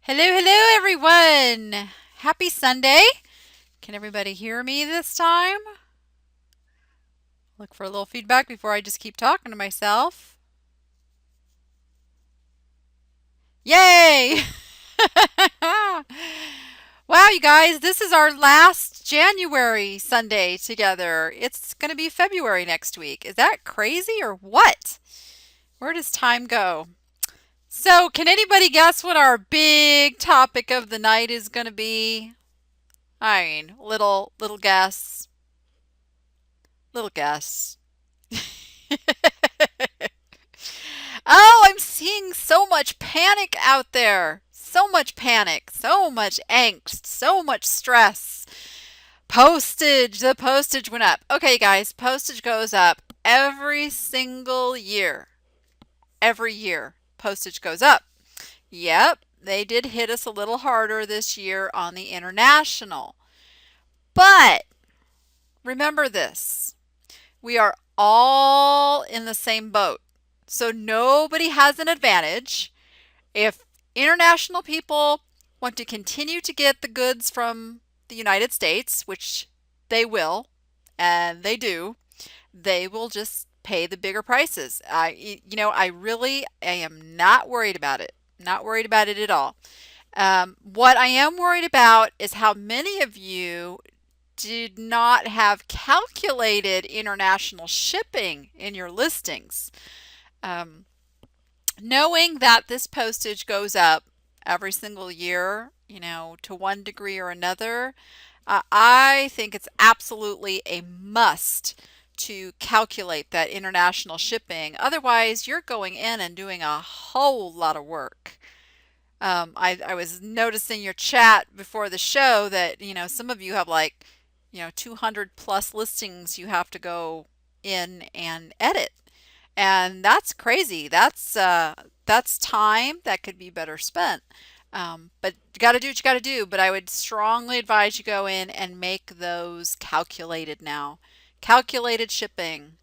Hello, hello, everyone. Happy Sunday. Can everybody hear me this time? Look for a little feedback before I just keep talking to myself. Yay! Wow, you guys, this is our last January Sunday together. It's going to be February next week. Is that crazy or what? Where does time go? So, can anybody guess what our big topic of the night is going to be? I mean, little guess. Little guess. Oh, I'm seeing so much panic out there. So much panic, so much angst, so much stress. Postage, the postage went up. Okay, guys, postage goes up every single year. Every year, postage goes up. Yep, they did hit us a little harder this year on the international. But remember this. We are all in the same boat. So nobody has an advantage. If international people want to continue to get the goods from the United States, which they will, and they do, they will just pay the bigger prices. I am not worried about it. Not worried about it at all. What I am worried about is how many of you did not have calculated international shipping in your listings. Um, Knowing that this postage goes up every single year, to one degree or another, I think it's absolutely a must to calculate that international shipping. Otherwise, you're going in and doing a whole lot of work. I was noticing your chat before the show that, some of you have like, 200 plus listings you have to go in and edit. And that's crazy. That's time that could be better spent. But you got to do what you got to do. But I would strongly advise you go in and make those calculated now. Calculated shipping.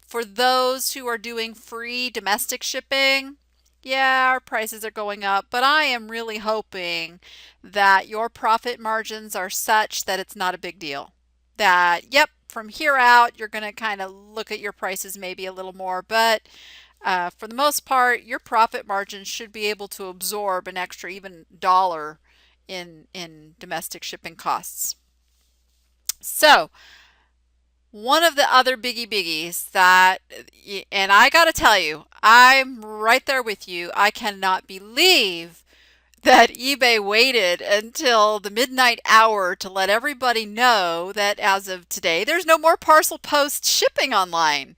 For those who are doing free domestic shipping, yeah, our prices are going up, but I am really hoping that your profit margins are such that it's not a big deal. That, yep, from here out, you're going to kind of look at your prices maybe a little more, but for the most part, your profit margins should be able to absorb an extra even dollar in domestic shipping costs. So, one of the other biggies that, and I got to tell you, I'm right there with you. I cannot believe that eBay waited until the midnight hour to let everybody know that as of today, there's no more parcel post shipping online.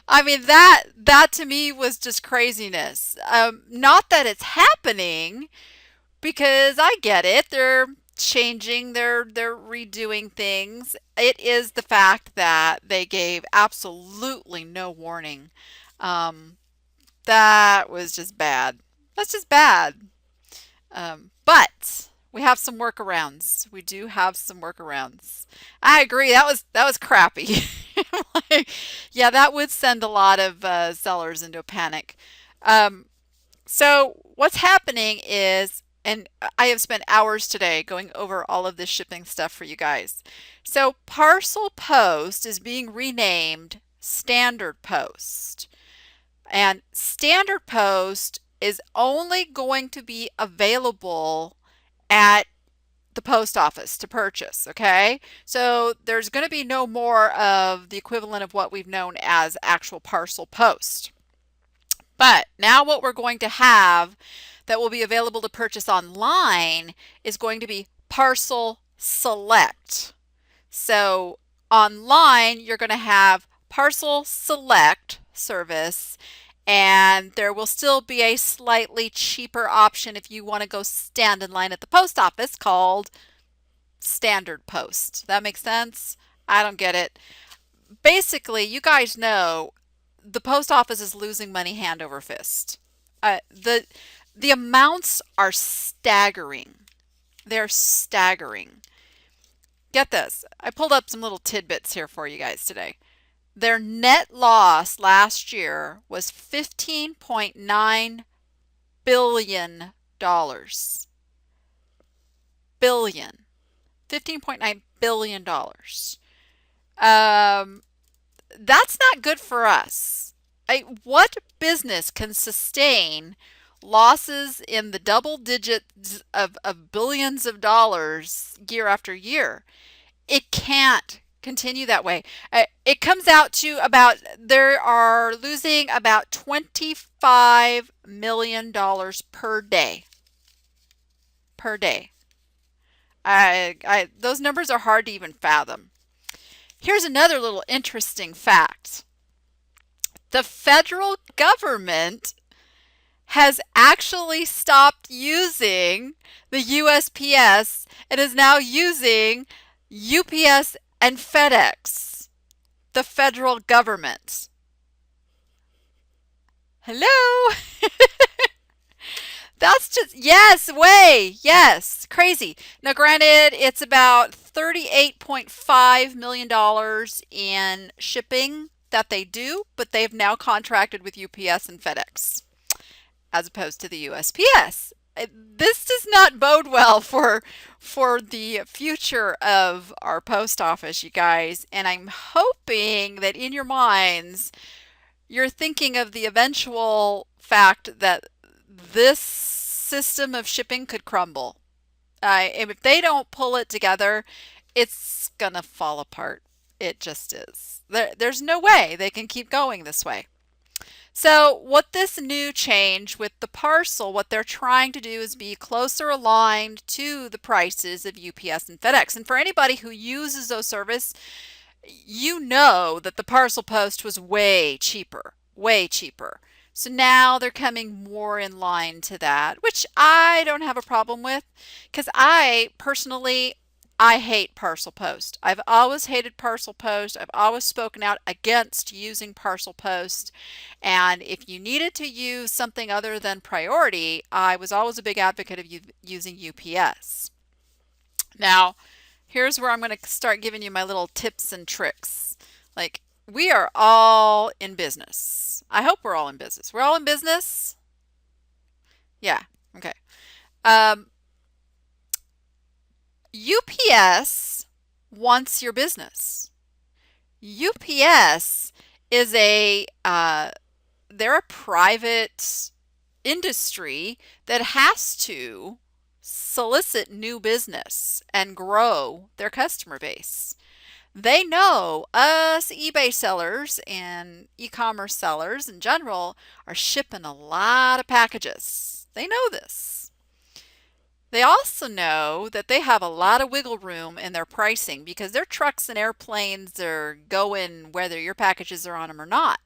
I mean, that to me was just craziness. Not that it's happening, because I get it. They're changing, they're redoing things. It is the fact that they gave absolutely no warning. Um, that was just bad. That's just bad. But we have some workarounds. We do have some workarounds. I agree. That was crappy. Like, yeah, that would send a lot of sellers into a panic. Um, so what's happening is, and I have spent hours today going over all of this shipping stuff for you guys. So Parcel Post is being renamed Standard Post. And Standard Post is only going to be available at the post office to purchase, okay? So there's going to be no more of the equivalent of what we've known as actual parcel post. But now what we're going to have that will be available to purchase online is going to be Parcel Select. So online, you're going to have Parcel Select service, and there will still be a slightly cheaper option if you want to go stand in line at the post office called Standard Post. That makes sense? I don't get it. Basically, you guys know the post office is losing money hand over fist. The amounts are staggering. They're staggering. Get this. I pulled up some little tidbits here for you guys today. Their net loss last year was $15.9 billion dollars. Billion. $15.9 billion. That's not good for us. What business can sustain losses in the double digits of billions of dollars year after year? It can't continue that way. It comes out to about, they are losing about $25 million per day. Per day. Those numbers are hard to even fathom. Here's another little interesting fact. The federal government has actually stopped using the USPS and is now using UPS and FedEx. The federal government. Hello? That's just, yes, way, yes, crazy. Now, granted, it's about $38.5 million in shipping that they do, but they've now contracted with UPS and FedEx as opposed to the USPS. This does not bode well for the future of our post office, you guys. And I'm hoping that in your minds, you're thinking of the eventual fact that this system of shipping could crumble. If they don't pull it together, it's gonna fall apart. It just is. There's no way they can keep going this way. So what this new change with the parcel, what they're trying to do is be closer aligned to the prices of UPS and FedEx. And for anybody who uses those services, you know that the parcel post was way cheaper, way cheaper. So now they're coming more in line to that, which I don't have a problem with, because I personally, I hate parcel post. I've always hated parcel post. I've always spoken out against using parcel post. And if you needed to use something other than priority, I was always a big advocate of using UPS. Now, here's where I'm going to start giving you my little tips and tricks. Like, we are all in business. I hope we're all in business. We're all in business? Yeah, okay. UPS wants your business. UPS is they're a private industry that has to solicit new business and grow their customer base. They know us eBay sellers and e-commerce sellers in general are shipping a lot of packages. They know this. They also know that they have a lot of wiggle room in their pricing because their trucks and airplanes are going whether your packages are on them or not.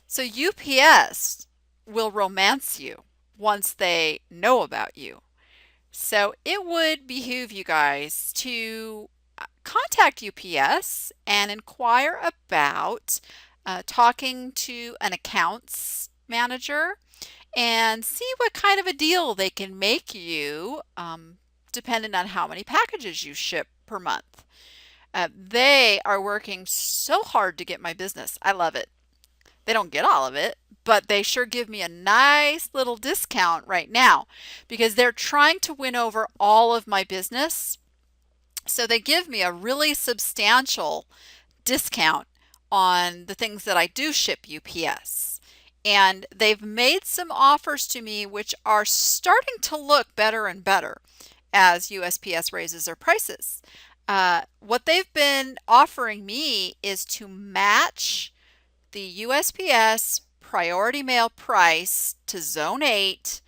So UPS will romance you once they know about you. So it would behoove you guys to contact UPS and inquire about talking to an accounts manager and see what kind of a deal they can make you depending on how many packages you ship per month. They are working so hard to get my business. I love it. They don't get all of it, but they sure give me a nice little discount right now because they're trying to win over all of my business. So they give me a really substantial discount on the things that I do ship UPS. And they've made some offers to me which are starting to look better and better as USPS raises their prices. What they've been offering me is to match the USPS priority mail price to Zone 8,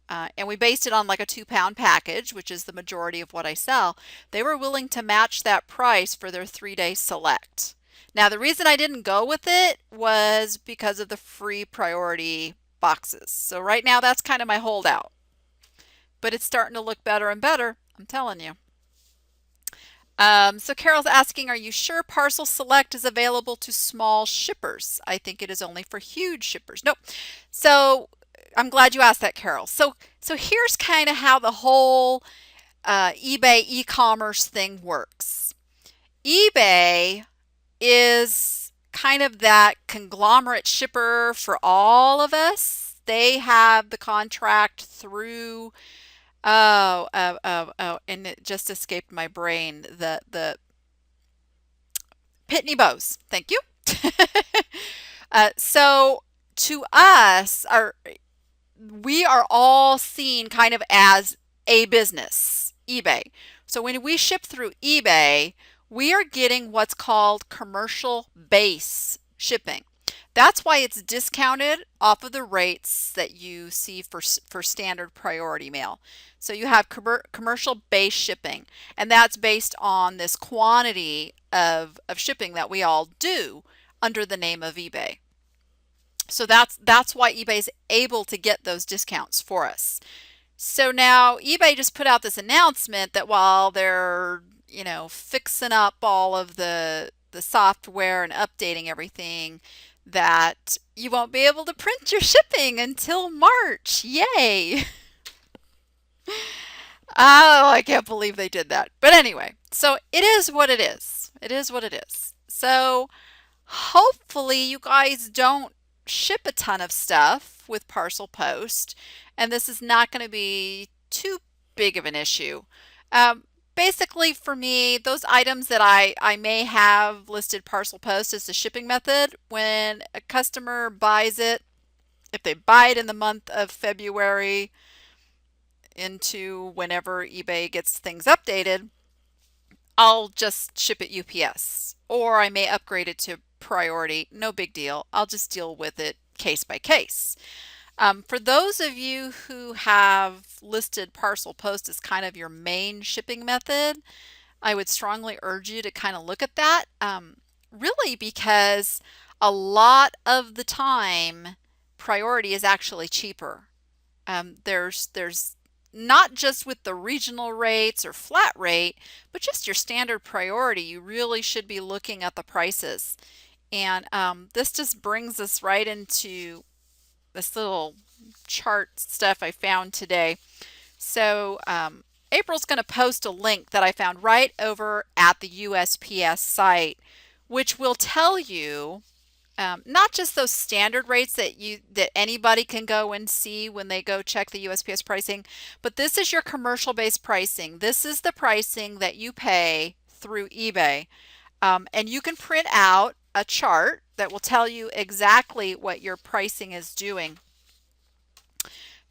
and we based it on like a 2-pound package, which is the majority of what I sell. They were willing to match that price for their 3-day select. Now, the reason I didn't go with it was because of the free priority boxes. So right now, that's kind of my holdout. But it's starting to look better and better, I'm telling you. So Carol's asking, are you sure Parcel Select is available to small shippers? I think it is only for huge shippers. Nope. So I'm glad you asked that, Carol. So here's kind of how the whole eBay e-commerce thing works. eBay is kind of that conglomerate shipper for all of us. they have the contract through, and it just escaped my brain, the Pitney Bowes. Thank you. So to us, we are all seen kind of as a business, eBay. So when we ship through eBay, we are getting what's called commercial base shipping. That's why it's discounted off of the rates that you see for standard priority mail. So you have commercial base shipping, and that's based on this quantity of shipping that we all do under the name of eBay. So that's why eBay's able to get those discounts for us. So now eBay just put out this announcement that while they're, fixing up all of the software and updating everything, that you won't be able to print your shipping until March. Yay! Oh, I can't believe they did that. But anyway, so it is what it is. It is what it is. So hopefully you guys don't ship a ton of stuff with parcel post, and this is not going to be too big of an issue. Basically, for me, those items that I may have listed parcel post as the shipping method, when a customer buys it, if they buy it in the month of February into whenever eBay gets things updated, I'll just ship it UPS, or I may upgrade it to priority. No big deal. I'll just deal with it case by case. For those of you who have listed parcel post as kind of your main shipping method, I would strongly urge you to kind of look at that. Really, because a lot of the time, priority is actually cheaper. There's not just with the regional rates or flat rate, but just your standard priority. You really should be looking at the prices. And this just brings us right into this little chart stuff I found today. So April's going to post a link that I found right over at the USPS site, which will tell you not just those standard rates that anybody can go and see when they go check the USPS pricing, but this is your commercial based pricing. This is the pricing that you pay through eBay. And you can print out a chart that will tell you exactly what your pricing is doing.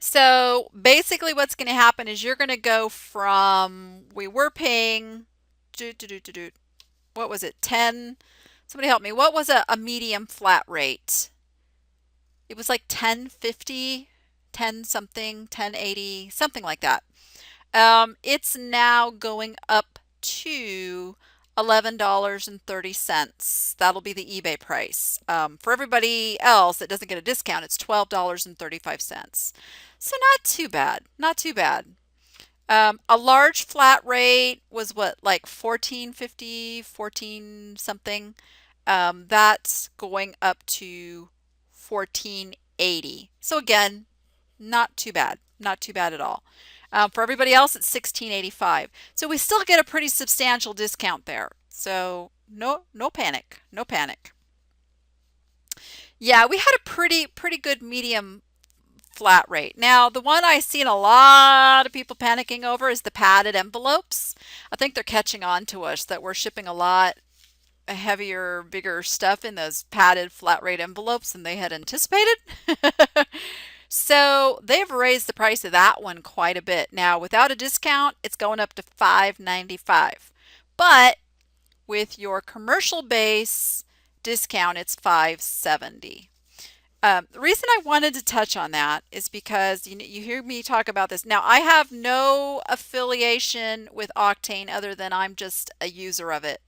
So basically what's going to happen is you're going to go from, we were paying, what was it, 10? Somebody help me. What was a medium flat rate? It was like 1050, 10 something, 1080, something like that. It's now going up to $11.30. That'll be the eBay price. For everybody else that doesn't get a discount, it's $12.35. So not too bad. Not too bad. A large flat rate was what, like 14.50, 14 something. That's going up to 14.80. So again, not too bad. Not too bad at all. For everybody else, it's 16.85. So we still get a pretty substantial discount there. So no panic. No panic. Yeah, we had a pretty good medium flat rate. Now, the one I've seen a lot of people panicking over is the padded envelopes. I think they're catching on to us that we're shipping a lot heavier, bigger stuff in those padded flat rate envelopes than they had anticipated. So they've raised the price of that one quite a bit. Now, without a discount, it's going up to $5.95. But with your commercial base discount, it's $5.70. The reason I wanted to touch on that is because you hear me talk about this. Now, I have no affiliation with Octane other than I'm just a user of it.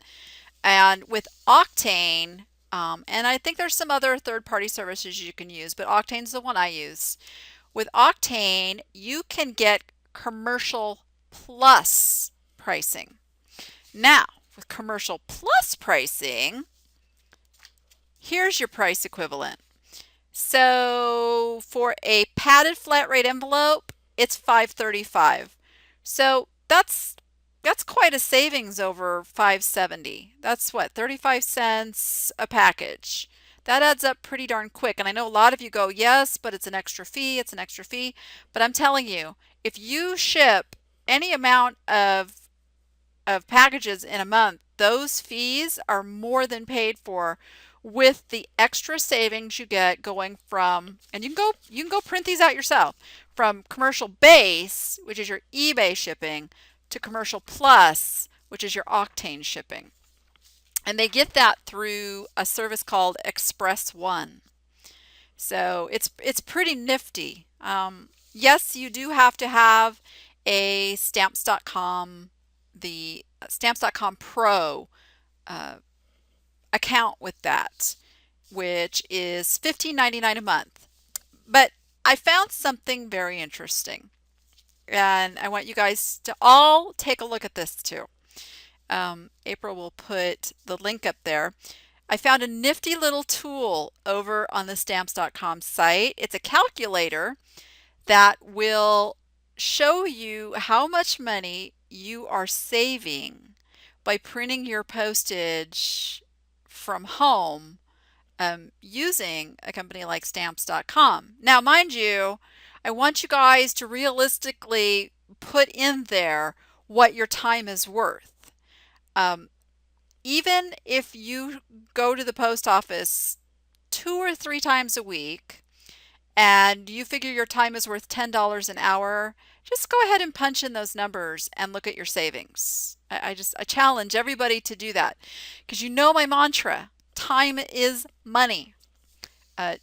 And with Octane, and I think there's some other third-party services you can use, but Octane's the one I use. With Octane, you can get commercial plus pricing. Now, with commercial plus pricing, here's your price equivalent. So for a padded flat rate envelope, it's $5.35. So that's quite a savings over $5.70. That's what, 35 cents a package. that adds up pretty darn quick. And I know a lot of you go, yes, but it's an extra fee, it's an extra fee. But I'm telling you, if you ship any amount of packages in a month, those fees are more than paid for with the extra savings you get going from, and you can go print these out yourself, from commercial base, which is your eBay shipping, to commercial plus, which is your Octane shipping. And they get that through a service called Express One. So it's pretty nifty. Yes, you do have to have a stamps.com, the stamps.com Pro uh, account with that, which is $15.99 a month. But I found something very interesting, and I want you guys to all take a look at this too. April will put the link up there. I found a nifty little tool over on the stamps.com site. It's a calculator that will show you how much money you are saving by printing your postage from home using a company like stamps.com. Now, mind you, I want you guys to realistically put in there what your time is worth. Um, Even if you go to the post office 2 or 3 times a week and you figure your time is worth $10 an hour, just go ahead and punch in those numbers and look at your savings. I challenge everybody to do that, because you know my mantra, time is money.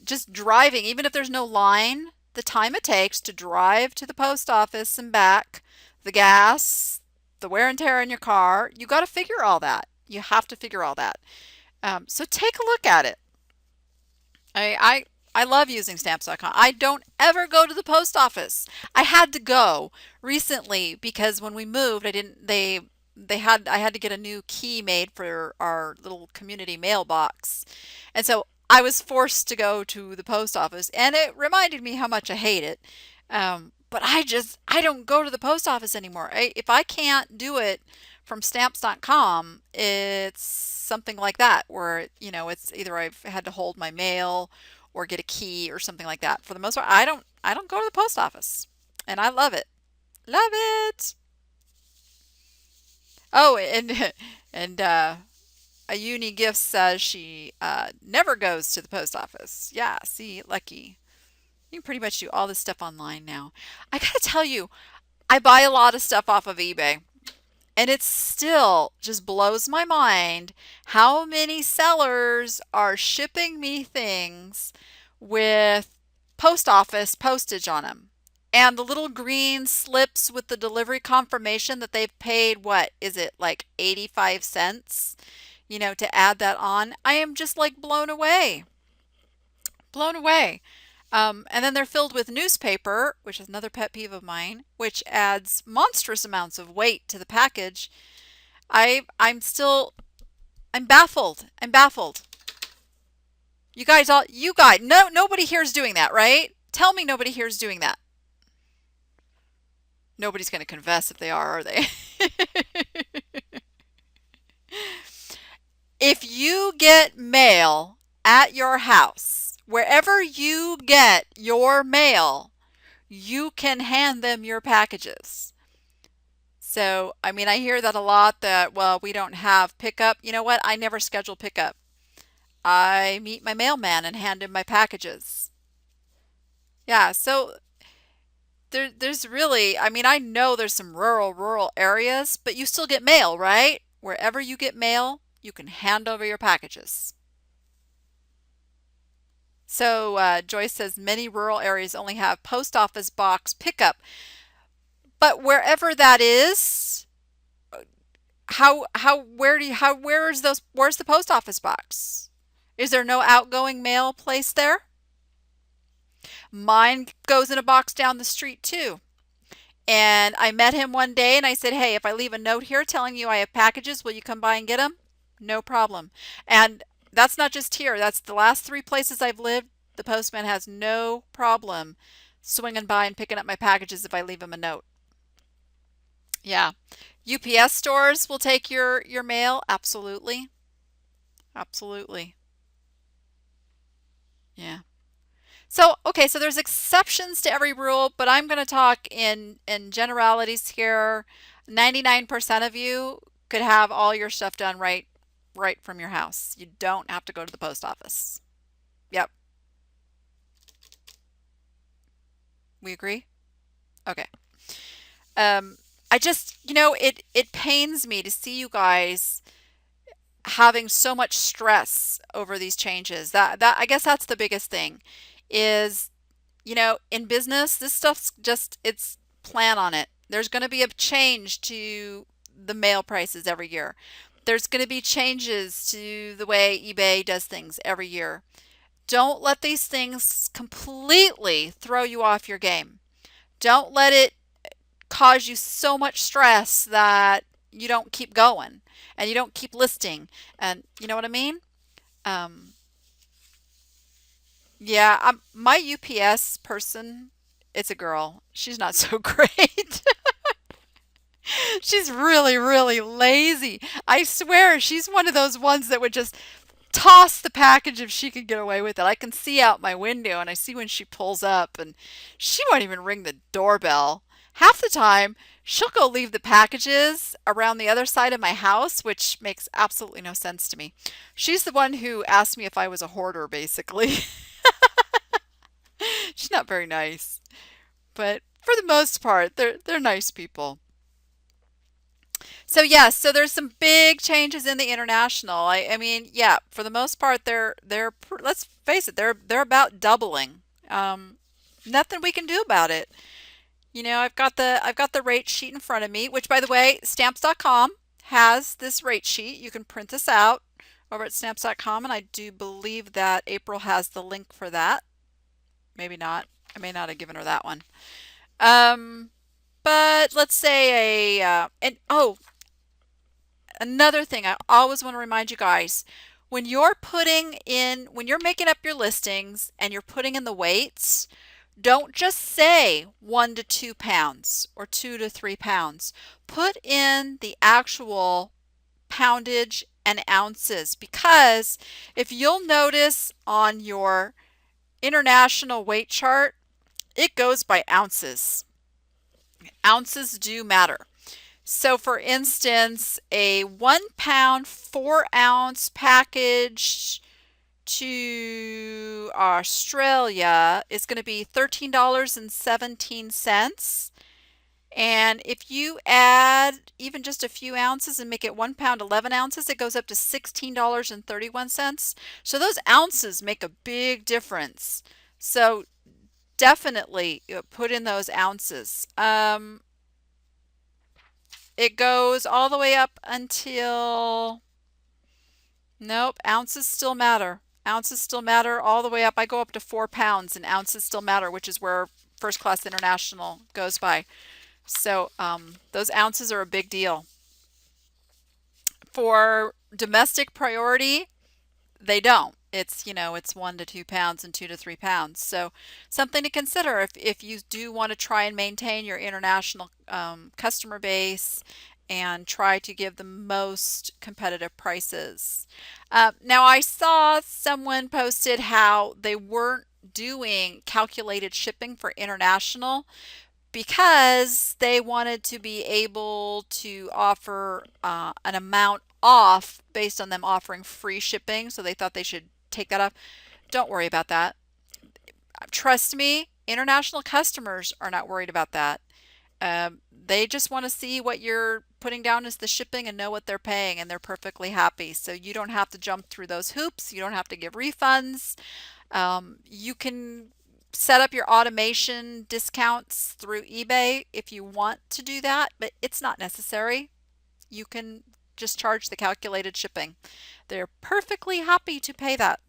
Just driving, even if there's no line, the time it takes to drive to the post office and back, the gas, the wear and tear in your car, you got to figure all that. You have to figure all that. So take a look at it. I love using stamps.com. I don't ever go to the post office. I had to go recently because when we moved, I had to get a new key made for our little community mailbox. And so I was forced to go to the post office, and it reminded me how much I hate it. But I don't go to the post office anymore. If I can't do it from stamps.com, it's something like that where, it's either I've had to hold my mail or get a key or something like that. For the most part, I don't go to the post office, and I love it. Love it. Oh, and and a uni gift says she never goes to the post office. Yeah, see, lucky. You can pretty much do all this stuff online now. I gotta tell you, I buy a lot of stuff off of eBay. And it still just blows my mind how many sellers are shipping me things with post office postage on them. And the little green slips with the delivery confirmation that they've paid, what is it, like 85 cents, to add that on. I am just like blown away. Blown away. And then they're filled with newspaper, which is another pet peeve of mine, which adds monstrous amounts of weight to the package. I'm baffled. I'm baffled. No, nobody here is doing that, right? Tell me nobody here is doing that. Nobody's going to confess if they are they? If you get mail at your house, wherever you get your mail, you can hand them your packages. So, I mean, I hear that a lot that, well, we don't have pickup. You know what? I never schedule pickup. I meet my mailman and hand him my packages. Yeah, so there's really, I mean, I know there's some rural areas, but you still get mail, right? Wherever you get mail, you can hand over your packages. So Joyce says many rural areas only have post office box pickup, but wherever that is, where's the post office box? Is there no outgoing mail placed there? Mine goes in a box down the street too. And I met him one day and I said, "Hey, if I leave a note here telling you I have packages, will you come by and get them?" No problem. And that's not just here. That's the last 3 places I've lived. The postman has no problem swinging by and picking up my packages if I leave him a note. Yeah. UPS stores will take your mail. Absolutely. Absolutely. Yeah. So, okay, so there's exceptions to every rule, but I'm going to talk in generalities here. 99% of you could have all your stuff done right from your house. You don't have to go to the post office. Yep, we agree? Okay. Um I just, it pains me to see you guys having so much stress over these changes. That I guess that's the biggest thing is, in business, this stuff's just, it's plan on it. There's going to be a change to the mail prices every year. There's going to be changes to the way eBay does things every year. Don't let these things completely throw you off your game. Don't let it cause you so much stress that you don't keep going and you don't keep listing. And you know what I mean? Um, yeah, my UPS person, it's a girl. She's not so great. She's really, really lazy. I swear, she's one of those ones that would just toss the package if she could get away with it. I can see out my window and I see when she pulls up, and she won't even ring the doorbell. Half the time, she'll go leave the packages around the other side of my house, which makes absolutely no sense to me. She's the one who asked me if I was a hoarder, basically. She's not very nice, but for the most part, they're nice people. So yes, so there's some big changes in the international. I mean, yeah, for the most part, let's face it, they're about doubling. Um, Nothing we can do about it. I've got the rate sheet in front of me, which by the way, stamps.com has this rate sheet. You can print this out over at stamps.com, and I do believe that April has the link for that. Maybe not. I may not have given her that one. Um, but let's say and oh, another thing I always want to remind you guys, when you're making up your listings and you're putting in the weights, don't just say 1 to 2 pounds or 2 to 3 pounds. Put in the actual poundage and ounces, because if you'll notice on your international weight chart, it goes by ounces. Ounces do matter. So, for instance, a 1 pound, 4 ounce package to Australia is going to be $13.17. And if you add even just a few ounces and make it 1 pound, 11 ounces, it goes up to $16.31. So, those ounces make a big difference. So, definitely put in those ounces. It goes all the way up until, nope, ounces still matter. Ounces still matter all the way up. I go up to 4 pounds and ounces still matter, which is where First Class International goes by. So those ounces are a big deal. For domestic priority, they don't. It's 1 to 2 pounds and 2 to 3 pounds. So something to consider if you do want to try and maintain your international customer base and try to give the most competitive prices. Now I saw someone posted how they weren't doing calculated shipping for international because they wanted to be able to offer an amount off based on them offering free shipping. So they thought they should take that off. Don't worry about that. Trust me, international customers are not worried about that. They just want to see what you're putting down as the shipping and know what they're paying, and they're perfectly happy. So you don't have to jump through those hoops. You don't have to give refunds. You can set up your automation discounts through eBay if you want to do that, but it's not necessary. You can just charge the calculated shipping. They're perfectly happy to pay that.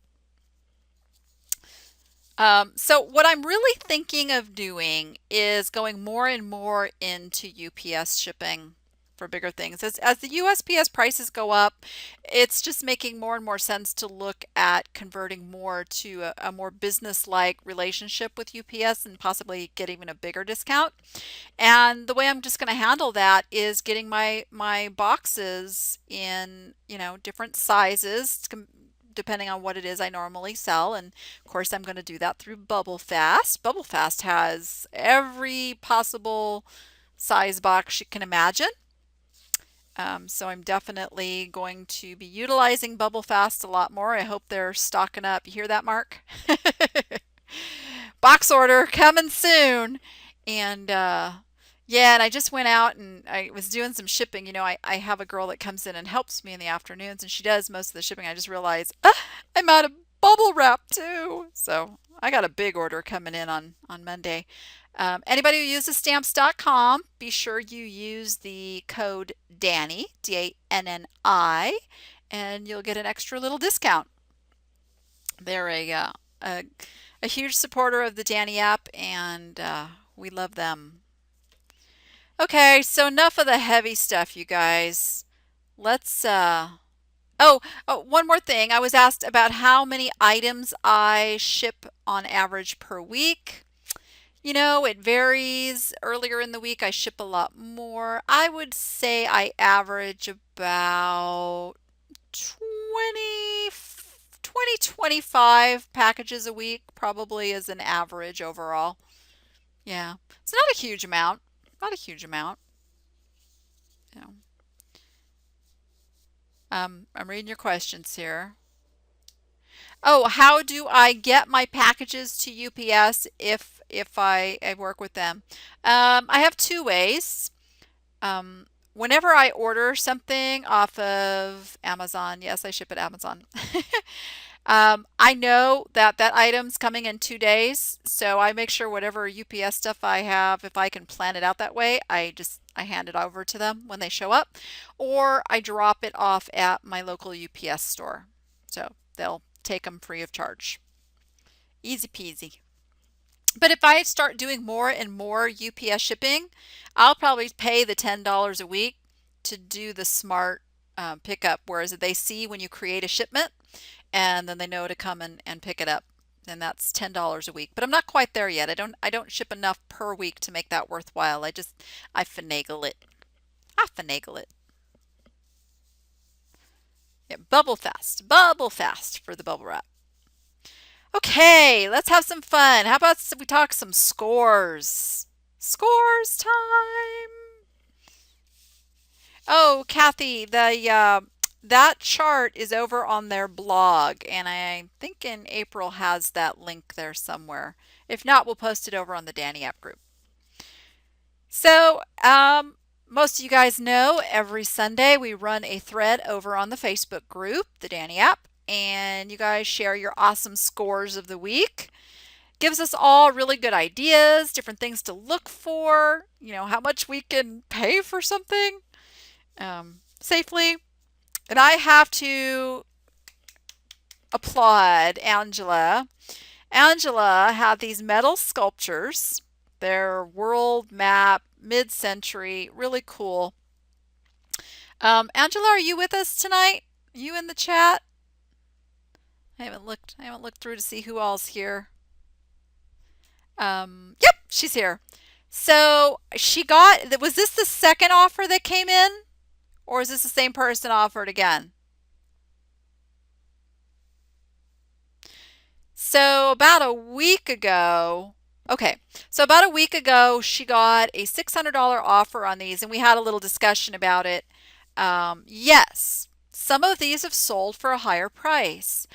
So what I'm really thinking of doing is going more and more into UPS shipping for bigger things. As the USPS prices go up, it's just making more and more sense to look at converting more to a more business-like relationship with UPS and possibly get even a bigger discount. And the way I'm just going to handle that is getting my boxes in, different sizes, depending on what it is I normally sell. And of course, I'm going to do that through Bubble Fast. Bubble Fast has every possible size box you can imagine. So I'm definitely going to be utilizing Bubble Fast a lot more. I hope they're stocking up. You hear that, Mark? Box order coming soon. And yeah, and I just went out and I was doing some shipping. You know, I have a girl that comes in and helps me in the afternoons, and she does most of the shipping. I just realized I'm out of bubble wrap too. So I got a big order coming in on Monday. Anybody who uses stamps.com, be sure you use the code Danni, Danni, and you'll get an extra little discount. They're a huge supporter of the Danni app, and we love them. Okay, so enough of the heavy stuff, you guys. Let's one more thing. I was asked about how many items I ship on average per week. You know, it varies. Earlier in the week, I ship a lot more. I would say I average about 20, 25 packages a week, probably as an average overall. Yeah, it's not a huge amount. Not a huge amount. You know. I'm reading your questions here. Oh, how do I get my packages to UPS if I work with them? I have two ways. Whenever I order something off of Amazon, yes, I ship at Amazon. I know that that item's coming in 2 days, so I make sure whatever UPS stuff I have, if I can plan it out that way, I hand it over to them when they show up, or I drop it off at my local UPS store. So they'll take them free of charge. Easy peasy. But if I start doing more and more UPS shipping, I'll probably pay the $10 a week to do the smart pickup, whereas they see when you create a shipment and then they know to come and pick it up. And that's $10 a week. But I'm not quite there yet. I don't ship enough per week to make that worthwhile. I finagle it. I finagle it. Yeah, bubble fast for the bubble wrap. Okay, let's have some fun. How about we talk some scores? Scores time. Oh, Kathy, the that chart is over on their blog, and I think in April has that link there somewhere. If not, we'll post it over on the Danni app group. So, most of you guys know every Sunday we run a thread over on the Facebook group, the Danni app, and you guys share your awesome scores of the week. Gives us all really good ideas, different things to look for, you know, how much we can pay for something safely. And I have to applaud Angela. Angela had these metal sculptures. They're world map, mid-century, really cool. Angela, are you with us tonight? Are you in the chat? I haven't looked through to see who all's here. Yep, she's here. So was this the second offer that came in? Or is this the same person offered again? So about a week ago, she got a $600 offer on these, and we had a little discussion about it. Yes, some of these have sold for a higher price.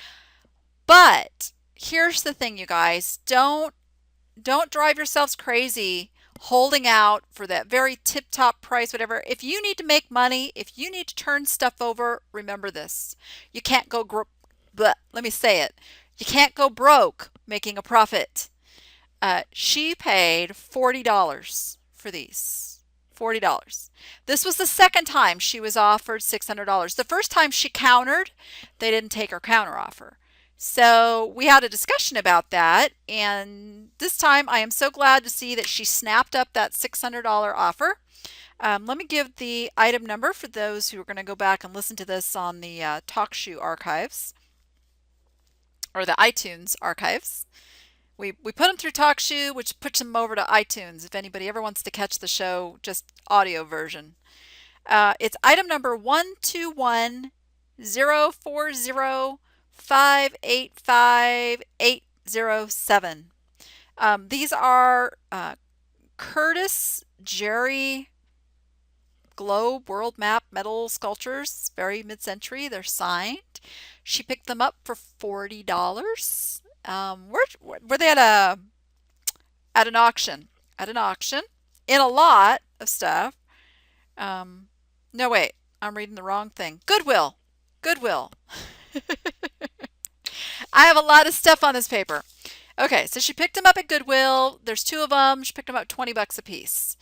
But here's the thing, you guys. Don't drive yourselves crazy holding out for that very tip-top price, whatever. If you need to make money, if you need to turn stuff over, remember this. You can't go let me say it. You can't go broke making a profit. She paid $40 for these. $40. This was the second time she was offered $600. The first time she countered, they didn't take her counter offer. So we had a discussion about that, and this time I am so glad to see that she snapped up that $600 offer. Let me give the item number for those who are going to go back and listen to this on the TalkShoe archives or the iTunes archives. We put them through TalkShoe, which puts them over to iTunes if anybody ever wants to catch the show, just audio version. It's item number 121040 585807. These are Curtis Jerry globe world map metal sculptures, very mid-century. They're signed. She picked them up for $40. Were they at an auction? At an auction in a lot of stuff. Um, no, wait, I'm reading the wrong thing. Goodwill. Goodwill. I have a lot of stuff on this paper. Okay, so she picked them up at Goodwill. There's two of them. She picked them up $20 a piece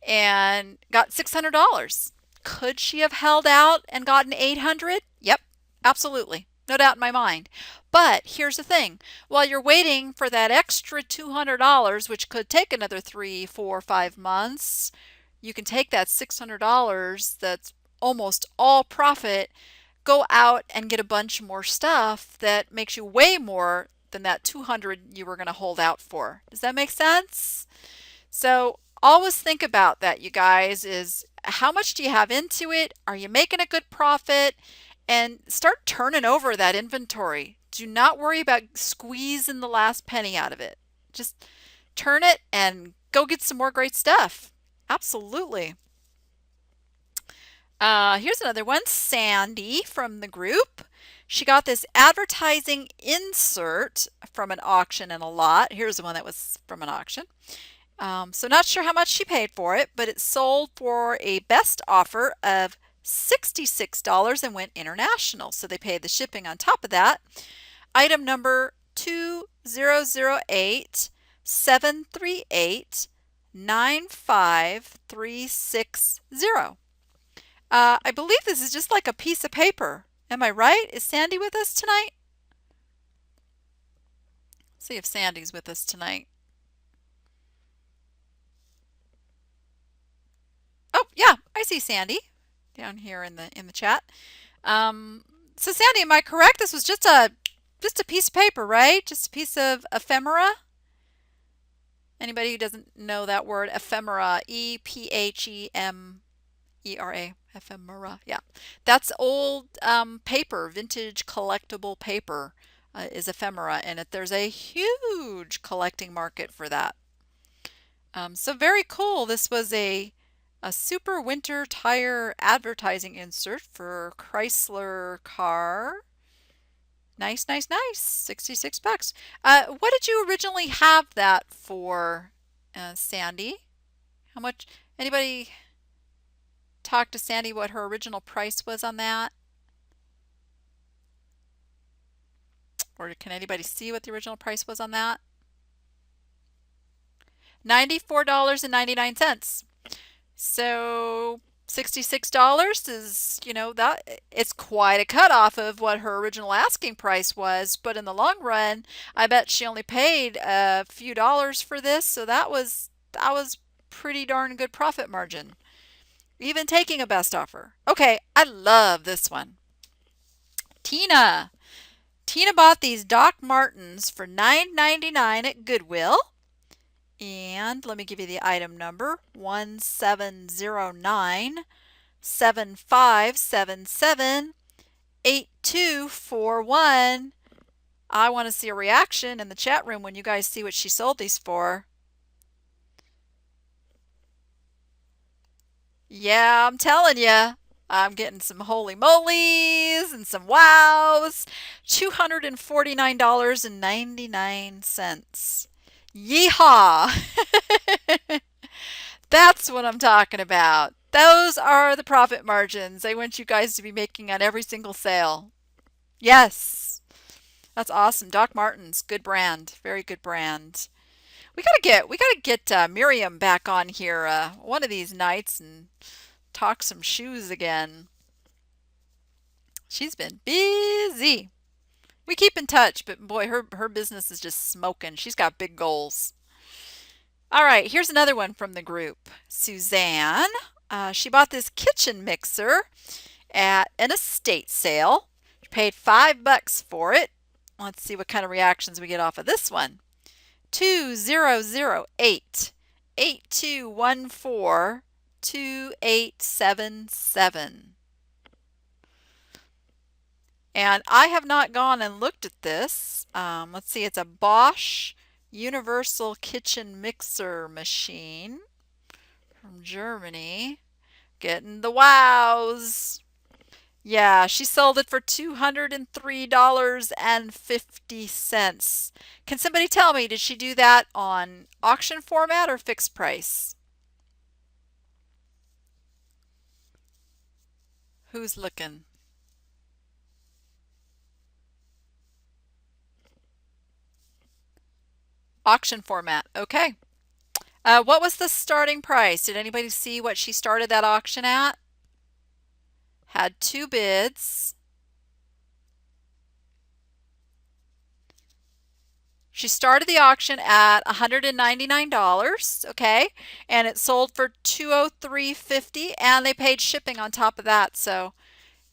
and got $600. Could she have held out and gotten 800? Yep, absolutely. No doubt in my mind. But here's the thing. While you're waiting for that extra $200, which could take another 3, 4, 5 months, you can take that $600 that's almost all profit, go out and get a bunch more stuff that makes you way more than that 200 you were going to hold out for. Does that make sense? So always think about that, you guys, is how much do you have into it? Are you making a good profit? And start turning over that inventory. Do not worry about squeezing the last penny out of it. Just turn it and go get some more great stuff. Absolutely. Here's another one, Sandy from the group. She got this advertising insert from an auction in a lot. Here's the one that was from an auction. So not sure how much she paid for it, but it sold for a best offer of $66 and went international. So they paid the shipping on top of that. Item number 2008 738 95360. I believe this is just like a piece of paper. Am I right? Is Sandy with us tonight? Let's see if Sandy's with us tonight. Oh, yeah, I see Sandy down here in the chat. So Sandy, am I correct? This was just a piece of paper, right? Just a piece of ephemera. Anybody who doesn't know that word, ephemera, ephemera, ephemera. Yeah, that's old paper, vintage collectible paper is ephemera, and there's a huge collecting market for that. So very cool. This was a super winter tire advertising insert for Chrysler car. Nice, nice, nice. $66. What did you originally have that for, Sandy? How much? Anybody talk to Sandy what her original price was on that? Or can anybody see what the original price was on that? $94.99. So $66 is, that it's quite a cutoff of what her original asking price was, but in the long run, I bet she only paid a few dollars for this, so that was pretty darn good profit margin, even taking a best offer. Okay, I love this one. Tina bought these Doc Martens for $9.99 at Goodwill. And let me give you the item number, 1709 7577 8241. I want to see a reaction in the chat room when you guys see what she sold these for. Yeah, I'm telling you. I'm getting some holy molies and some wows. $249.99. Yeehaw! That's what I'm talking about. Those are the profit margins I want you guys to be making on every single sale. Yes. That's awesome. Doc Martens, good brand. Very good brand. We gotta get Miriam back on here one of these nights and talk some shoes again. She's been busy. We keep in touch, but boy, her business is just smoking. She's got big goals. All right, here's another one from the group. Suzanne, she bought this kitchen mixer at an estate sale. She paid $5 for it. Let's see what kind of reactions we get off of this one. 2008 8214 2877. And I have not gone and looked at this. Let's see, it's a Bosch Universal Kitchen Mixer Machine from Germany. Getting the wows. Yeah, she sold it for $203.50. Can somebody tell me, did she do that on auction format or fixed price? Who's looking? Auction format. Okay. What was the starting price? Did anybody see what she started that auction at? Had two bids. She started the auction at $199, okay, and it sold for $203.50, and they paid shipping on top of that. So,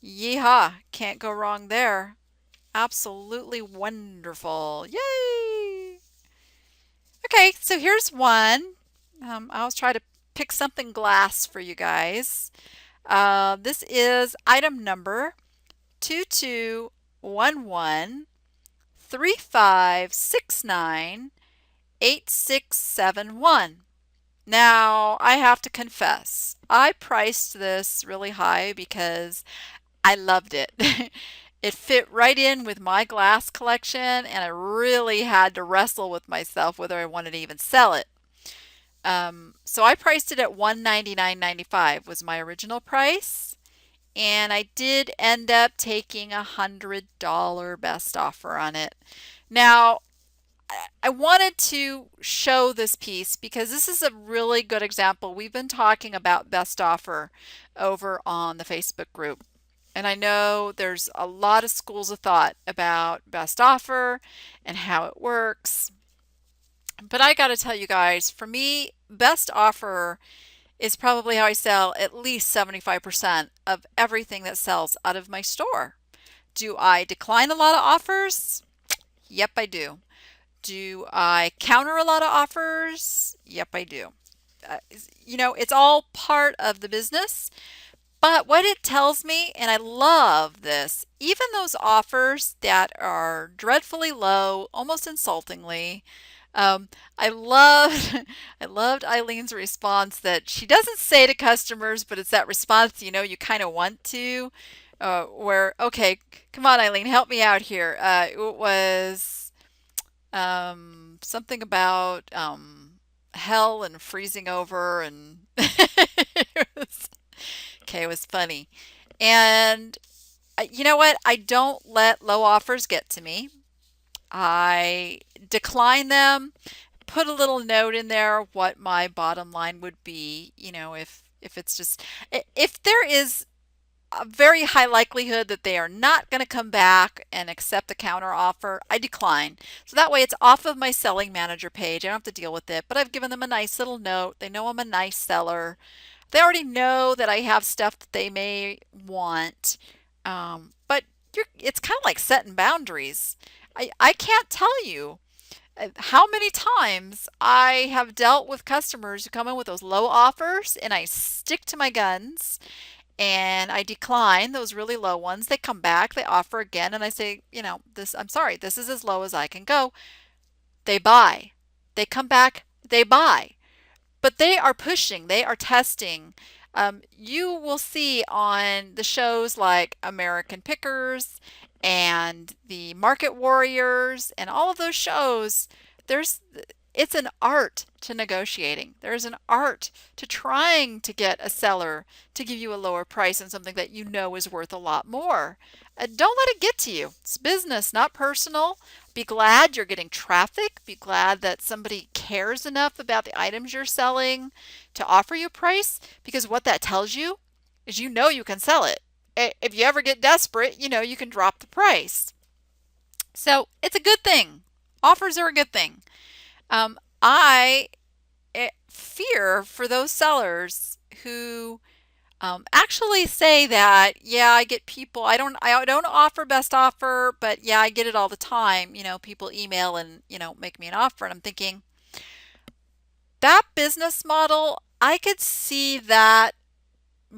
yeehaw, can't go wrong there. Absolutely wonderful. Yay! Okay, so here's one. I always try to pick something glass for you guys. This is item number 221135698671. Now, I have to confess, I priced this really high because I loved it. It fit right in with my glass collection, and I really had to wrestle with myself whether I wanted to even sell it. So I priced it at $199.95 was my original price, and I did end up taking $100 best offer on it. Now, I wanted to show this piece because this is a really good example. We've been talking about best offer over on the Facebook group. And I know there's a lot of schools of thought about best offer and how it works. But I got to tell you guys, for me, best offer is probably how I sell at least 75% of everything that sells out of my store. Do I decline a lot of offers? Yep, I do. Do I counter a lot of offers? Yep, I do. Uh, it's all part of the business. But what it tells me, and I love this, even those offers that are dreadfully low, almost insultingly, I loved I loved Eileen's response that she doesn't say to customers, but it's that response you kind of want to, where okay, come on Eileen, help me out here. It was something about hell and freezing over and okay, it was funny. And you know what? I don't let low offers get to me. I decline them, put a little note in there what my bottom line would be, if it's just if there is a very high likelihood that they are not going to come back and accept the counter offer, I decline. So that way it's off of my selling manager page. I don't have to deal with it, but I've given them a nice little note. They know I'm a nice seller. They already know that I have stuff that they may want. But it's kind of like setting boundaries. I can't tell you how many times I have dealt with customers who come in with those low offers and I stick to my guns and I decline those really low ones. They come back, they offer again, and I say, I'm sorry, this is as low as I can go. They buy. They come back, they buy. But they are pushing, they are testing. You will see on the shows like American Pickers and the Market Warriors and all of those shows, there's it's an art to negotiating. There's an art to trying to get a seller to give you a lower price on something that you know is worth a lot more. Don't let it get to you. It's business, not personal. Be glad you're getting traffic. Be glad that somebody cares enough about the items you're selling to offer you a price, because what that tells you is you can sell it. If you ever get desperate, you can drop the price. So it's a good thing. Offers are a good thing. I fear for those sellers who actually say that, yeah, I get people, I don't offer best offer, but yeah, I get it all the time. People email and, make me an offer. And I'm thinking, that business model, I could see that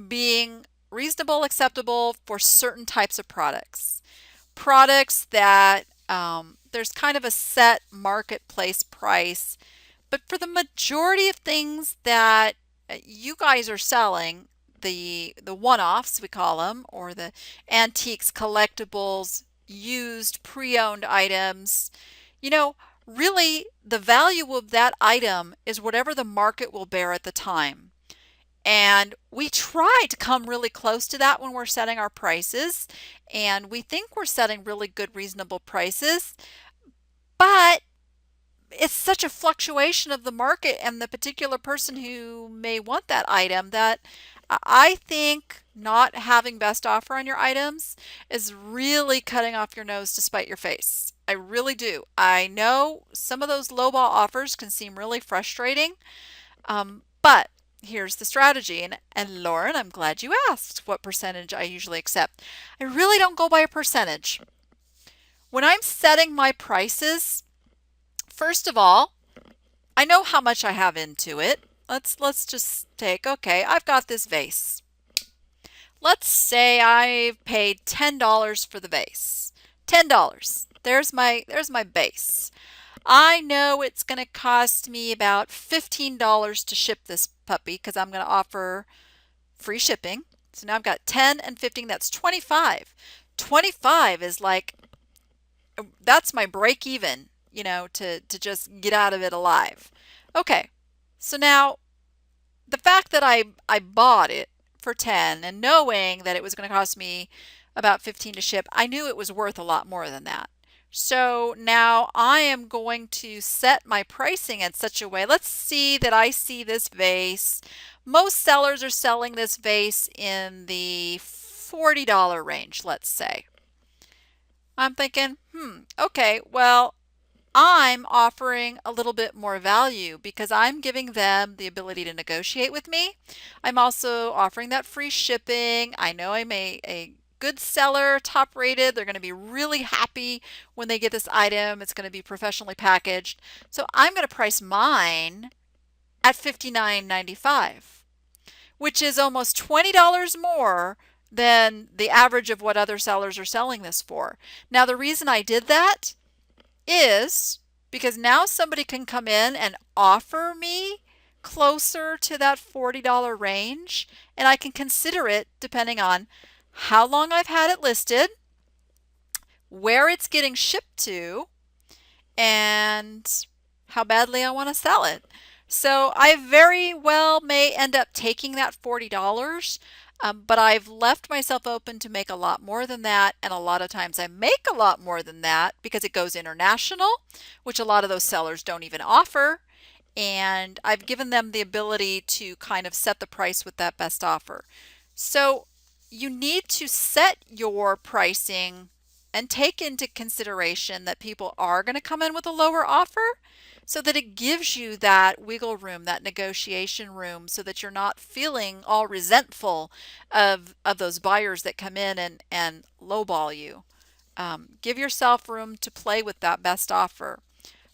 being reasonable, acceptable for certain types of products. products that there's kind of a set marketplace price, but for the majority of things that you guys are selling, the one-offs we call them, or the antiques, collectibles, used, pre-owned items, you know, really the value of that item is whatever the market will bear at the time. And we try to come really close to that when we're setting our prices. And we think we're setting really good, reasonable prices. But it's such a fluctuation of the market and the particular person who may want that item that I think not having best offer on your items is really cutting off your nose to spite your face. I really do. I know some of those lowball offers can seem really frustrating, but here's the strategy. And Lauren, I'm glad you asked what percentage I usually accept. I really don't go by a percentage. When I'm setting my prices, first of all, I know how much I have into it. Let's just take, okay, I've got this vase. Let's say I've paid $10 for the vase. $10. There's my base. I know it's going to cost me about $15 to ship this puppy because I'm going to offer free shipping. So now I've got 10 and 15, that's 25. 25 is like, that's my break even, to just get out of it alive. Okay, so now the fact that I bought it for 10 and knowing that it was going to cost me about 15 to ship, I knew it was worth a lot more than that. So now I am going to set my pricing in such a way. Let's see that I see this vase. Most sellers are selling this vase in the $40 range, let's say. I'm thinking, okay, well, I'm offering a little bit more value because I'm giving them the ability to negotiate with me. I'm also offering that free shipping. I know I'm a good seller, top rated. They're going to be really happy when they get this item. It's going to be professionally packaged. So I'm going to price mine at $59.95, which is almost $20 more than the average of what other sellers are selling this for. Now, the reason I did that is because now somebody can come in and offer me closer to that $40 range, and I can consider it depending on how long I've had it listed, where it's getting shipped to, and how badly I want to sell it. So I very well may end up taking that $40, but I've left myself open to make a lot more than that, and a lot of times I make a lot more than that because it goes international, which a lot of those sellers don't even offer, and I've given them the ability to kind of set the price with that best offer. So you need to set your pricing and take into consideration that people are going to come in with a lower offer so that it gives you that wiggle room, that negotiation room, so that you're not feeling all resentful of those buyers that come in and lowball you. Give yourself room to play with that best offer.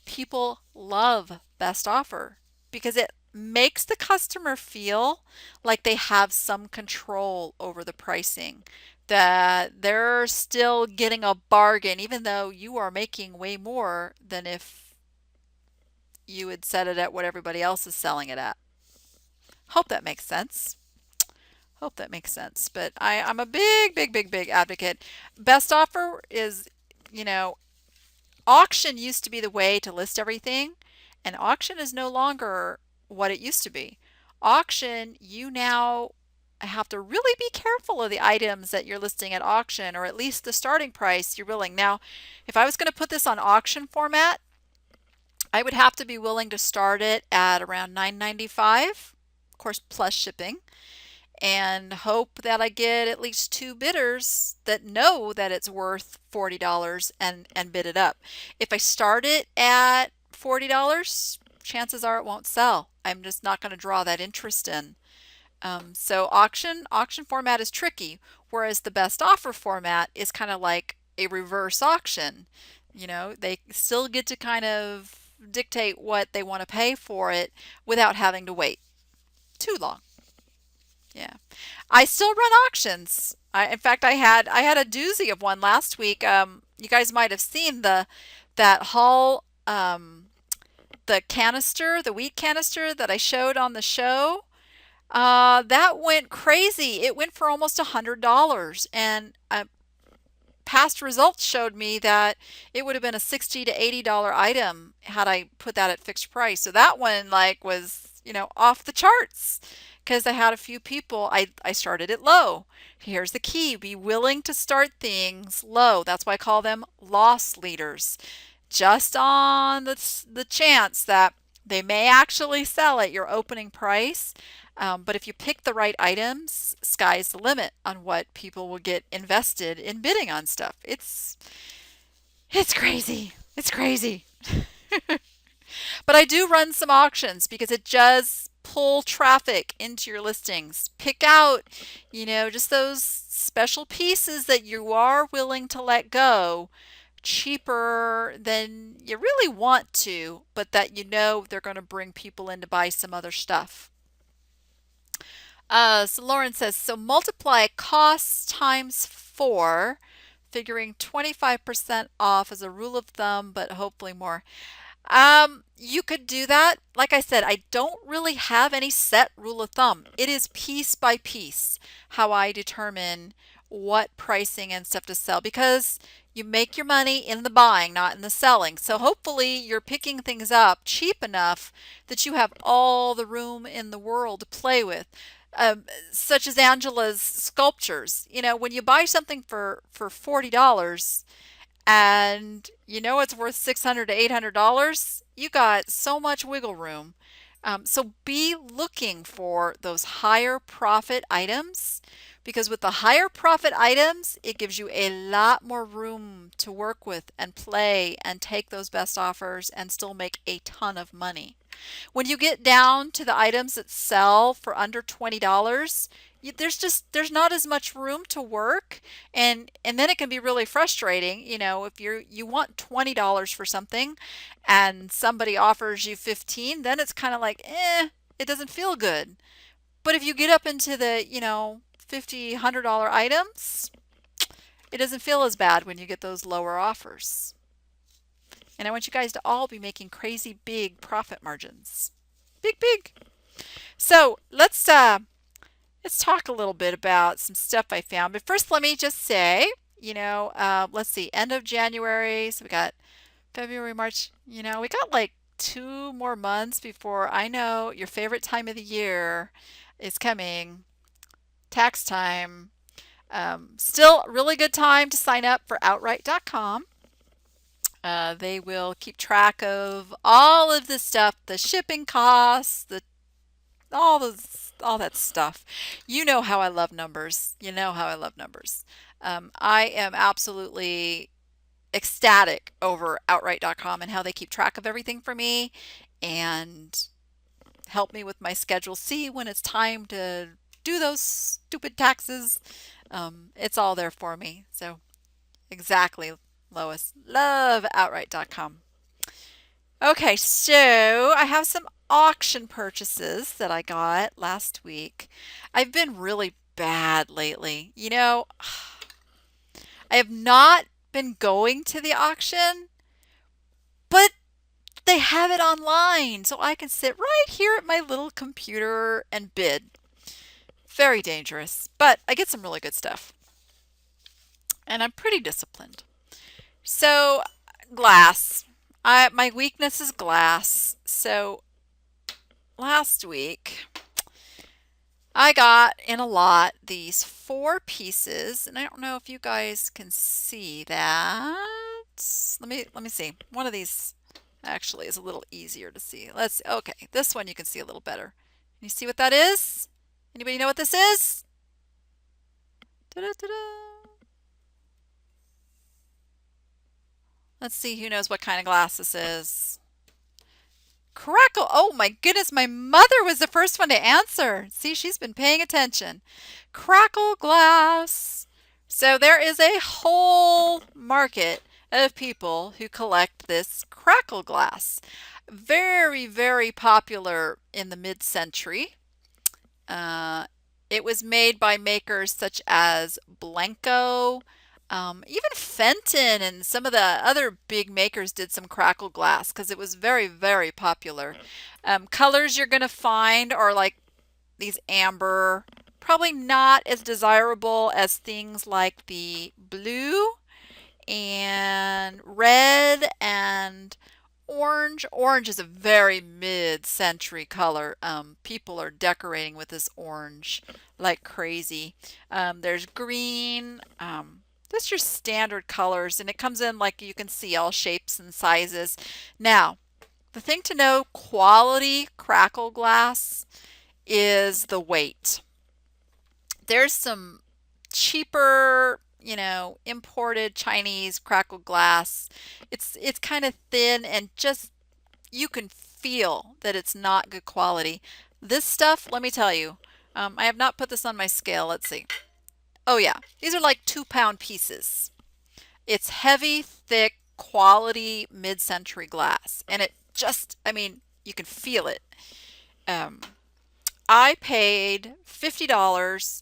People love best offer because it makes the customer feel like they have some control over the pricing, that they're still getting a bargain even though you are making way more than if you had set it at what everybody else is selling it at. Hope that makes sense. Hope that makes sense. But I'm a big, big, big, big advocate. Best offer is, you know, auction used to be the way to list everything, and auction is no longer what it used to be. Auction, you now have to really be careful of the items that you're listing at auction, or at least the starting price you're willing. Now, if I was going to put this on auction format, I would have to be willing to start it at around $9.95, of course, plus shipping, and hope that I get at least two bidders that know that it's worth $40 and bid it up. If I start it at $40, chances are it won't sell. I'm just not going to draw that interest in. So auction format is tricky, whereas the best offer format is kind of like a reverse auction. You know, they still get to kind of dictate what they want to pay for it without having to wait too long. Yeah. I still run auctions. In fact, I had a doozy of one last week. You guys might have seen that haul, the canister, the wheat canister that I showed on the show. That went crazy. It went for almost $100, and past results showed me that it would have been a $60 to $80 item had I put that at fixed price. So that one like was, off the charts because I had a few people. I started it low. Here's the key. Be willing to start things low. That's why I call them loss leaders. Just on the chance that they may actually sell at your opening price. But if you pick the right items, sky's the limit on what people will get invested in bidding on stuff. It's crazy. It's crazy. But I do run some auctions because it does pull traffic into your listings. Pick out, just those special pieces that you are willing to let go cheaper than you really want to, but that they're going to bring people in to buy some other stuff. So Lauren says, so multiply costs times 4, figuring 25% off as a rule of thumb, but hopefully more. You could do that. Like I said, I don't really have any set rule of thumb. It is piece by piece how I determine what pricing and stuff to sell because you make your money in the buying, not in the selling. So hopefully you're picking things up cheap enough that you have all the room in the world to play with. Such as Angela's sculptures. When you buy something for $40, and it's worth $600 to $800, you got so much wiggle room. So be looking for those higher profit items because with the higher profit items, it gives you a lot more room to work with and play and take those best offers and still make a ton of money. When you get down to the items that sell for under $20, there's not as much room to work, and then it can be really frustrating, if you want $20 for something and somebody offers you 15, then it's kind of like, it doesn't feel good. But if you get up into the, $50, $100 items, it doesn't feel as bad when you get those lower offers. And I want you guys to all be making crazy big profit margins. Big, big. So let's talk a little bit about some stuff I found. But first, let me just say, let's see, end of January. So we got February, March. We got like 2 more months before I know your favorite time of the year is coming, tax time. Still a really good time to sign up for Outright.com. They will keep track of all of the stuff, the shipping costs, all that stuff. You know how I love numbers. You know how I love numbers. I am absolutely ecstatic over Outright.com and how they keep track of everything for me and help me with my Schedule C when it's time to do those stupid taxes. It's all there for me. So exactly, Lois. Love Outright.com. Okay, so I have some auction purchases that I got last week. I've been really bad lately. I have not been going to the auction, but they have it online, so I can sit right here at my little computer and bid. Very dangerous, but I get some really good stuff. And I'm pretty disciplined. So, glass. My weakness is glass. So, last week I got in a lot these 4 pieces, and I don't know if you guys can see that. Let me see. One of these actually is a little easier to see. Okay, this one you can see a little better. Can you see what that is? Anybody know what this is? Da-da-da-da. Let's see who knows what kind of glass this is. Crackle. Oh my goodness, my mother was the first one to answer. See, she's been paying attention. Crackle Glass. So there is a whole market of people who collect this Crackle Glass. Very, very popular in the mid-century. It was made by makers such as Blanco, even Fenton, and some of the other big makers did some Crackle Glass because it was very, very popular. Colors you're going to find are like these amber, probably not as desirable as things like the blue and red and orange. Orange is a very mid-century color. People are decorating with this orange like crazy. There's green. That's your standard colors, and it comes in like you can see all shapes and sizes. Now, the thing to know, quality Crackle Glass is the weight. There's some cheaper, imported Chinese Crackle Glass. It's kind of thin and just you can feel that it's not good quality. This stuff, let me tell you, I have not put this on my scale. Let's see. Oh yeah, these are like 2-pound pieces. It's heavy, thick, quality mid-century glass, and it just, I mean, you can feel it. Um, I paid $50.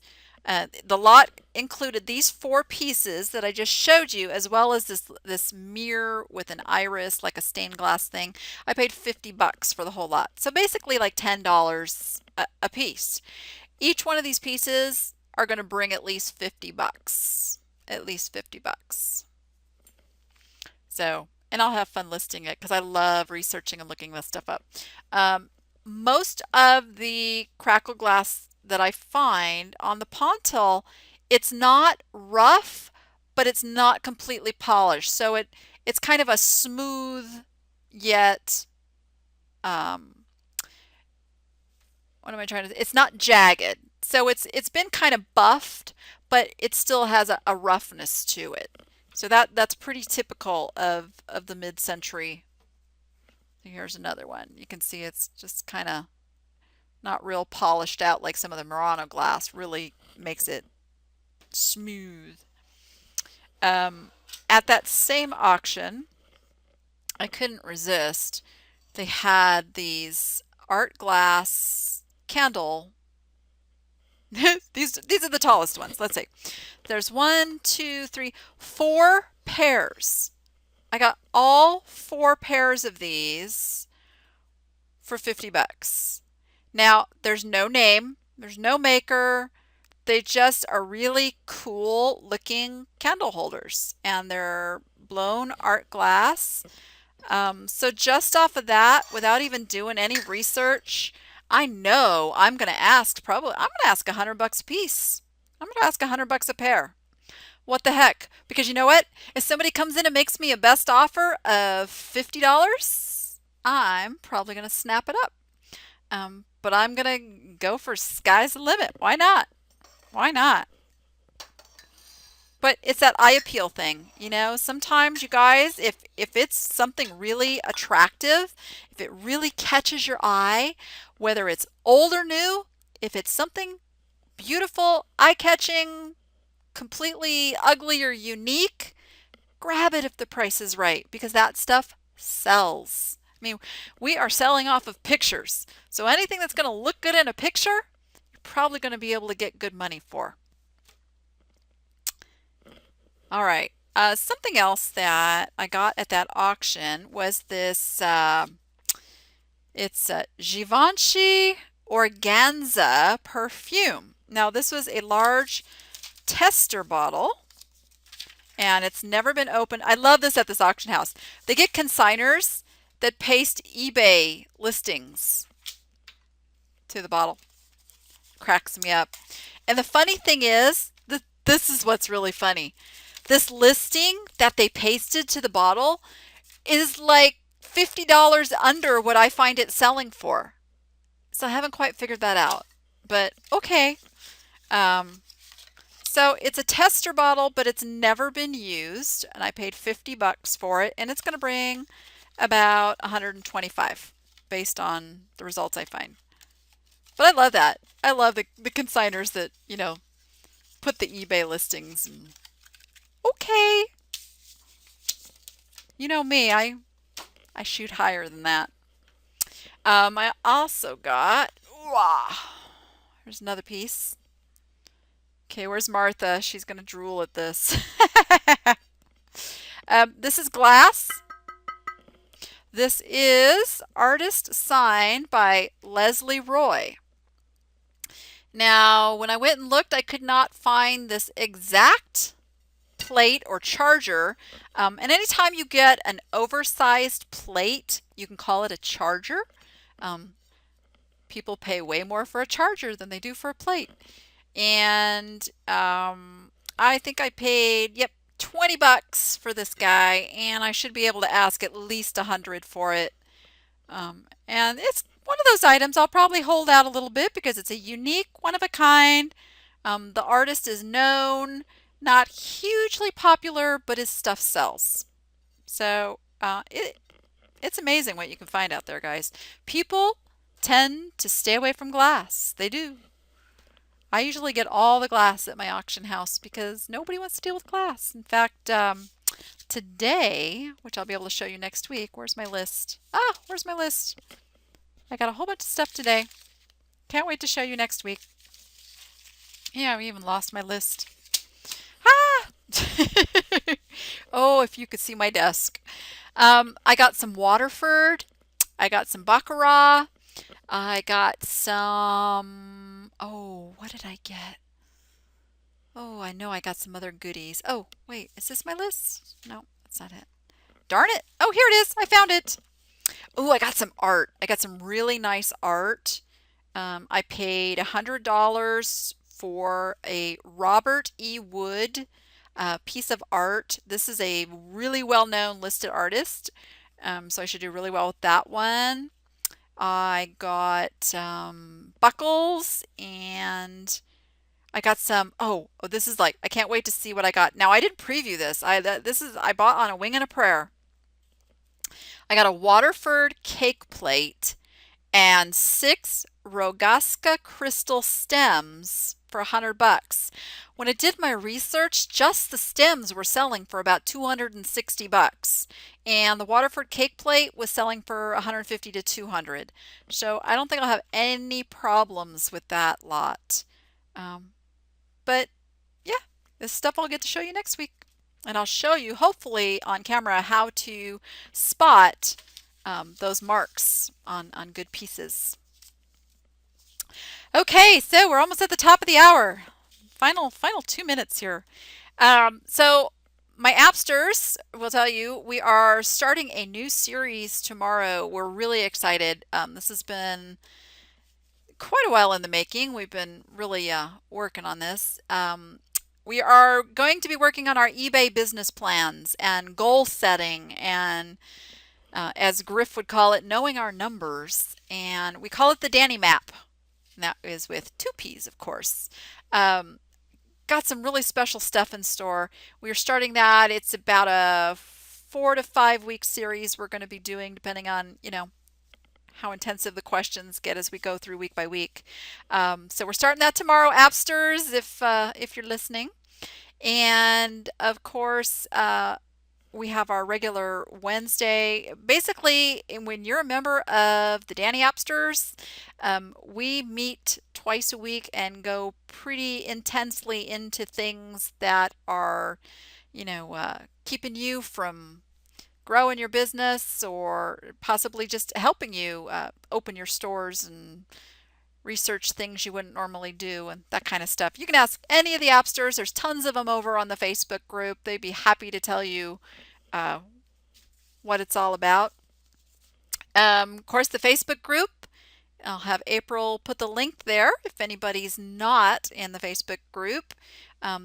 The lot included these 4 pieces that I just showed you, as well as this mirror with an iris, like a stained glass thing. I paid $50 for the whole lot. So basically like $10 a piece. Each one of these pieces are going to bring at least $50. At least $50. So, and I'll have fun listing it because I love researching and looking this stuff up. Most of the Crackle Glass that I find on the Pontil, it's not rough, but it's not completely polished. So it's kind of a smooth yet, what am I trying to say? It's not jagged. So it's been kind of buffed, but it still has a roughness to it. So that's pretty typical of the mid-century. Here's another one. You can see it's just kind of not real polished out like some of the Murano glass. Really makes it smooth. At that same auction, I couldn't resist. They had these art glass candle. These are the tallest ones. Let's see. There's 1, 2, 3, 4 pairs. I got all 4 pairs of these for $50. Now, there's no name, there's no maker. They just are really cool looking candle holders, and they're blown art glass. So just off of that, without even doing any research, I know I'm going to ask $100 a piece. I'm going to ask $100 a pair. What the heck? Because you know what? If somebody comes in and makes me a best offer of $50, I'm probably going to snap it up. But I'm going to go for sky's the limit. Why not? Why not? But it's that eye appeal thing, Sometimes you guys, if it's something really attractive, if it really catches your eye, whether it's old or new, if it's something beautiful, eye-catching, completely ugly or unique, grab it if the price is right, because that stuff sells. I mean, we are selling off of pictures. So anything that's going to look good in a picture, you're probably going to be able to get good money for. All right. Something else that I got at that auction was this, it's a Givenchy Organza perfume. Now, this was a large tester bottle, and it's never been opened. I love this at this auction house. They get consigners that paste eBay listings to the bottle. Cracks me up. And the funny thing is, this is what's really funny. This listing that they pasted to the bottle is like $50 under what I find it selling for. So I haven't quite figured that out, but okay. So it's a tester bottle, but it's never been used, and I paid $50 for it, and it's going to bring about 125 based on the results I find. But I love that. I love the consigners that, put the eBay listings. And okay. You know me, I shoot higher than that. I also got, wow, here's another piece. Okay, where's Martha? She's gonna drool at this. This is glass. This is Artist Sign by Leslie Roy. Now, when I went and looked, I could not find this exact plate or charger. And anytime you get an oversized plate, you can call it a charger. Um, People pay way more for a charger than they do for a plate. And I think I paid, yep, 20 bucks for this guy, and I should be able to ask at least 100 for it. And it's one of those items I'll probably hold out a little bit because it's a unique, one of a kind. The artist is known, not hugely popular, but his stuff sells. So it's amazing what you can find out there, guys. People tend to stay away from glass. They do. I usually get all the glass at my auction house because nobody wants to deal with glass. In fact, today, which I'll be able to show you next week, where's my list? Ah, where's my list? I got a whole bunch of stuff today. Can't wait to show you next week. Yeah, we even lost my list. Ah! Oh, if you could see my desk. I got some Waterford. I got some Baccarat. I got some... Oh, what did I get? Oh, I know I got some other goodies. Oh, wait, is this my list? No, that's not it. Darn it. Oh, here it is. I found it. Oh, I got some art. I got some really nice art. I paid $100 for a Robert E. Wood piece of art. This is a really well-known listed artist, so I should do really well with that one. I got buckles, and I got some, this is like, I can't wait to see what I got. Now, I didn't preview this. I bought on a wing and a prayer. I got a Waterford cake plate and 6 Rogaska crystal stems for 100 bucks. When I did my research, just the stems were selling for about 260 bucks, and the Waterford cake plate was selling for 150 to 200. So I don't think I'll have any problems with that lot. But yeah, this stuff I'll get to show you next week. And I'll show you, hopefully on camera, how to spot those marks on good pieces. Okay, so we're almost at the top of the hour. Final 2 minutes here. So my appsters will tell you we are starting a new series tomorrow. We're really excited. This has been quite a while in the making. We've been really working on this. We are going to be working on our eBay business plans and goal setting and, as Griff would call it, knowing our numbers. And we call it the Danni map. And that is with 2 P's, of course. Got some really special stuff in store. We are starting that. It's about a 4 to 5 week series we're going to be doing, depending on, how intensive the questions get as we go through week by week. So we're starting that tomorrow, appsters, if you're listening. And of course, we have our regular Wednesday. Basically, when you're a member of the Danni Appsters, we meet twice a week and go pretty intensely into things that are, keeping you from growing your business or possibly just helping you open your stores and research things you wouldn't normally do and that kind of stuff. You can ask any of the appsters. There's tons of them over on the Facebook group. They'd be happy to tell you what it's all about. Of course, the Facebook group, I'll have April put the link there if anybody's not in the Facebook group.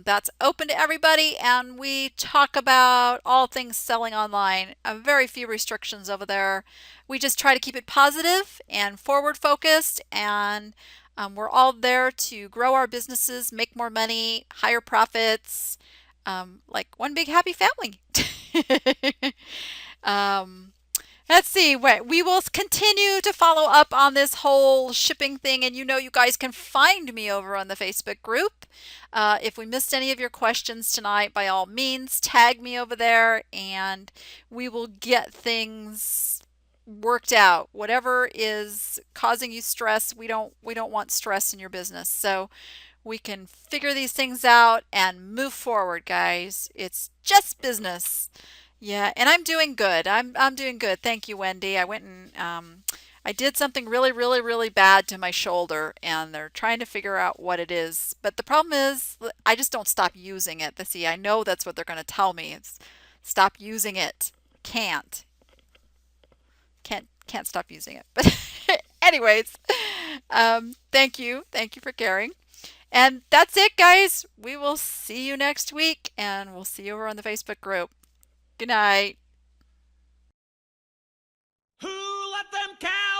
That's open to everybody, and we talk about all things selling online. Very few restrictions over there. We just try to keep it positive and forward focused, and we're all there to grow our businesses, make more money, higher profits, like one big happy family. Let's see. We will continue to follow up on this whole shipping thing, and you guys can find me over on the Facebook group. If we missed any of your questions tonight, by all means, tag me over there, and we will get things worked out. Whatever is causing you stress, we don't want stress in your business. So We can figure these things out and move forward, guys. It's just business. Yeah, and I'm doing good. I'm doing good. Thank you, Wendy. I went and I did something really, really, really bad to my shoulder, and they're trying to figure out what it is. But the problem is, I just don't stop using it. See, I know that's what they're going to tell me. It's stop using it. Can't. Can't stop using it. But anyways, thank you. Thank you for caring. And that's it, guys. We will see you next week, and we'll see you over on the Facebook group. Good night. Who let them count?